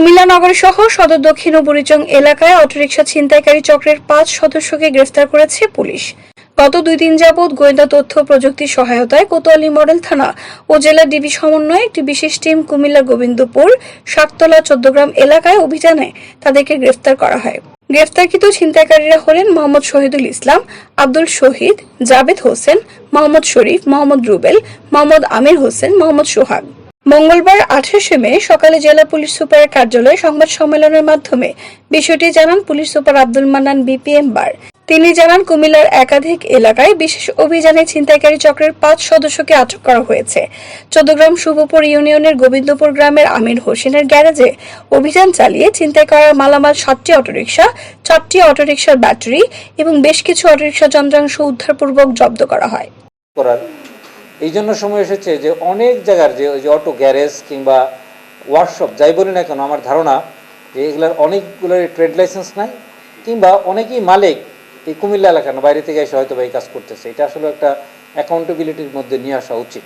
কুমিল্লা নগর সহ সদর দক্ষিণ ও বুড়িচং এলাকায় অটোরিকশা ছিনতাইকারী চক্রের 5 সদস্যকে গ্রেফতার করেছে পুলিশ। গত 2 দিন যাবৎ গোয়েন্দা তথ্য প্রযুক্তির সহায়তায় কোতোয়ালী মডেল থানা ও জেলা ডিবি সমন্বয়ে একটি বিশেষ টিম কুমিল্লা গোবিন্দপুর শাকতলা 14 গ্রাম এলাকায় অভিযানে তাদেরকে গ্রেফতার করা হয়। গ্রেফতারকৃত ছিনতাইকারীরা হলেন মোহাম্মদ শহীদুল ইসলাম, আব্দুল শহীদ, জাবেদ হোসেন, মোহাম্মদ শরীফ, মোহাম্মদ রুবেল, মোহাম্মদ আমির হোসেন, মোহাম্মদ সোহাগ। মঙ্গলবার 28শে মে সকালে জেলা পুলিশ সুপারের কার্যালয়ে সংবাদ সম্মেলনের মাধ্যমে বিষয়টি জানান police super Abdul Mannan BPM bar. তিনি জানান, কুমিল্লার একাধিক এলাকায় বিশেষ অভিযানে ছিনতাইকারী চক্রের 5 সদস্যকে আটক করা হয়েছে। 14 গ্রাম শুভপুর ইউনিয়নের গোবিন্দপুর গ্রামের আমির হোসেনের গ্যারেজে অভিযান চালিয়ে ছিনতাই করা মালামাল 7টি অটোরিকশা, 4টি অটোরিকশার ব্যাটারি এবং বেশ কিছু অটোরিকশা যন্ত্রাংশ উদ্ধারপূর্বক জব্দ করা হয়। এই জন্য সময় এসেছে যে অনেক জায়গার যে অটো গ্যারেজ কিংবা ওয়ার্কশপ যাই বলি না কেন, আমার ধারণা যে এগুলোর অনেকগুলোর ট্রেড লাইসেন্স নাই কিংবা অনেকেই মালিক এই কুমিল্লা এলাকার বাইরে থেকে এসে হয়তো এই কাজ করতেছে। এটা আসলে একটা অ্যাকাউন্টেবিলিটির মধ্যে নিয়ে আসা উচিত।